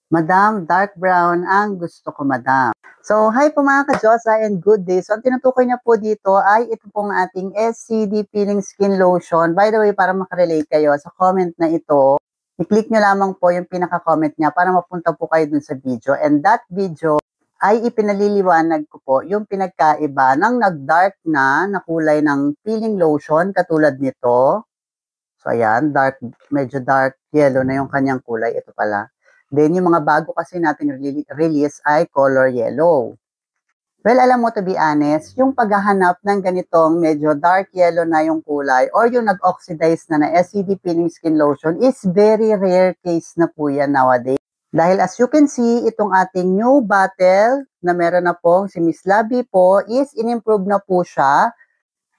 Madam, dark brown ang gusto ko, madam. So, hi po mga ka-Diyosa and good day. So, ang tinutukoy niya po dito ay ito pong ating SCD Peeling Skin Lotion. By the way, para makarelate kayo sa comment na ito, i-click nyo lamang po yung pinaka-comment niya para mapunta po kayo dun sa video. And that video ay ipinaliliwanag ko po yung pinagkaiba ng nag-dark na kulay ng peeling lotion katulad nito. So, ayan, medyo dark yellow na yung kanyang kulay. Ito pala. Then, yung mga bago kasi natin release ay color yellow. Well, alam mo, to be honest, yung paghahanap ng ganitong medyo dark yellow na yung kulay or yung nag-oxidize na SCD Peeling Skin Lotion is very rare case na po yan nowadays. Dahil as you can see, itong ating new bottle na meron na pong si Miss Labi po is in-improve na po siya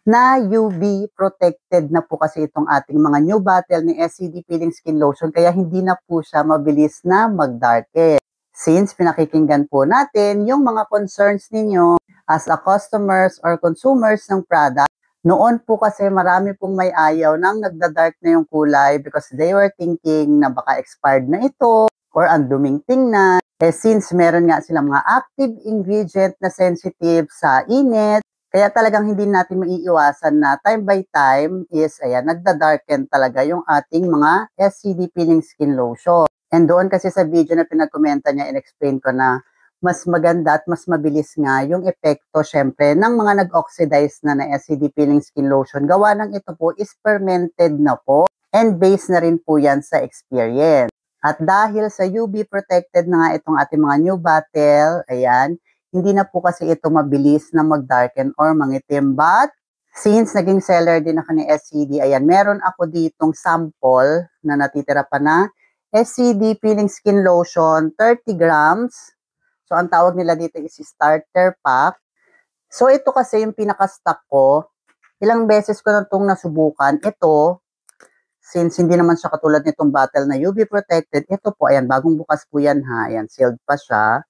na UV protected na po kasi itong ating mga new bottle ni SCD Peeling Skin Lotion kaya hindi na po siya mabilis na mag-darken. Since pinakikinggan po natin yung mga concerns ninyo as a customers or consumers ng product, noon po kasi marami pong may ayaw nang nagda-dark na yung kulay because they were thinking na baka expired na ito or ang duming tingnan. Since meron nga silang mga active ingredient na sensitive sa init, kaya talagang hindi natin maiiwasan na time by time is, ayan, nagda-darken talaga yung ating mga SCD Peeling Skin Lotion. And doon kasi sa video na pinagkomenta niya, in-explain ko na mas maganda at mas mabilis nga yung epekto, syempre, ng mga nag-oxidize na SCD Peeling Skin Lotion. Gawa ng ito po is fermented na po and based na rin po yan sa experience. At dahil sa UV protected na nga itong ating mga new bottle, ayan, hindi na po kasi ito mabilis na mag-darken or mangitim. But, since naging seller din ako ni SCD, ayan, meron ako ditong sample na natitira pa na SCD Peeling Skin Lotion, 30 grams. So, ang tawag nila dito is starter pack. So, ito kasi yung pinaka-stock ko. Ilang beses ko na itong nasubukan. Ito, since hindi naman siya katulad nitong bottle na UV protected, ito po, ayan, bagong bukas po yan ha. Ayan, sealed pa siya.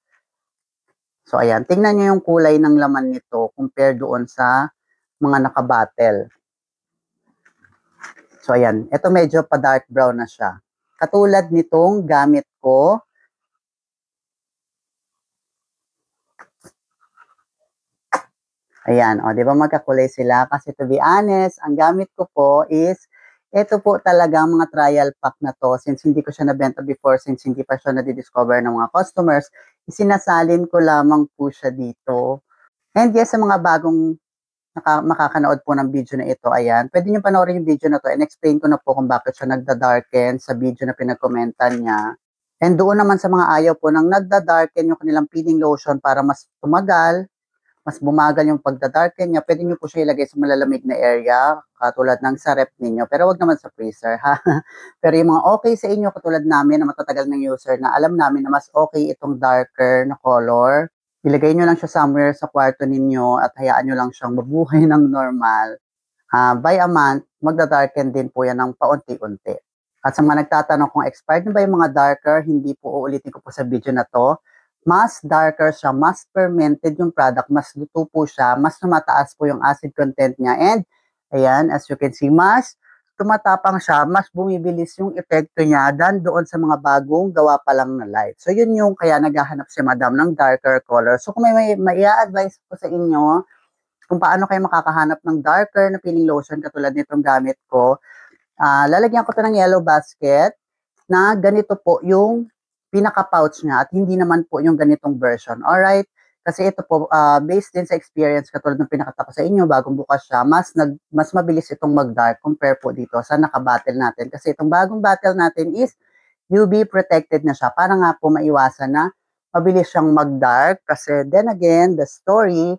So, ayan. Tingnan nyo yung kulay ng laman nito compared doon sa mga nakabattle. So, ayan. Ito medyo pa dark brown na siya. Katulad nitong gamit ko. Ayan. O, di ba magkakulay sila? Kasi to be honest, ang gamit ko po is ito po talagang mga trial pack na to. Since hindi ko siya nabenta before, since hindi pa siya nadidiscover ng mga customers, isinasalin ko lamang po siya dito. And yes, sa mga bagong makakanood po ng video na ito, ayan, pwede nyo panoorin yung video na to and explain ko na po kung bakit siya nagda-darken sa video na pinagkomentan niya. And doon naman sa mga ayaw po nang nagda-darken yung kanilang peeling lotion para mas tumagal, mas bumagal yung pagda-darken niya, pwede nyo po siya ilagay sa malalamig na area, katulad ng sa rep ninyo. Pero wag naman sa freezer, ha? Pero yung mga okay sa inyo, katulad namin na matatagal ng user, na alam namin na mas okay itong darker na color, ilagay nyo lang siya somewhere sa kwarto ninyo at hayaan nyo lang siyang mabuhay ng normal. By a month, magda-darken din po yan ng paunti-unti. At sa mga nagtatanong kung expired na ba yung mga darker, hindi po uulitin ko po sa video na to. Mas darker siya, mas fermented yung product, mas luto po siya, mas tumataas po yung acid content niya. And, ayan, as you can see, mas tumatapang siya, mas bumibilis yung epekto niya than doon sa mga bagong gawa pa lang na light. So, yun yung kaya naghahanap si Madam ng darker color. So, kung may advice ko sa inyo kung paano kayo makakahanap ng darker na peeling lotion katulad nitong gamit ko, lalagyan ko to ng yellow basket na ganito po yung pinaka-pouch niya at hindi naman po yung ganitong version. Alright? Kasi ito po, based din sa experience, katulad ng pinakita ko sa inyo, bagong bukas siya, mas mabilis itong mag-dark compare po dito sa naka-battle natin. Kasi itong bagong battle natin is UV protected na siya para nga po maiwasan na mabilis siyang mag-dark. Kasi then again, the story,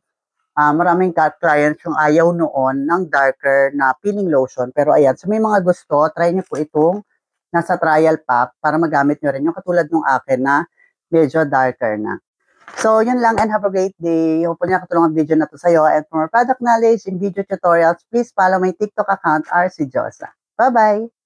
maraming clients yung ayaw noon ng darker na peeling lotion. Pero ayan, so may mga gusto, try nyo po itong nasa trial pack para magamit nyo rin yung katulad ng akin na medyo darker na. So, yun lang and have a great day. Hopefully nakatulong ang video na to sa'yo. And for more product knowledge and video tutorials, please follow my TikTok account, RC Josa. Bye-bye!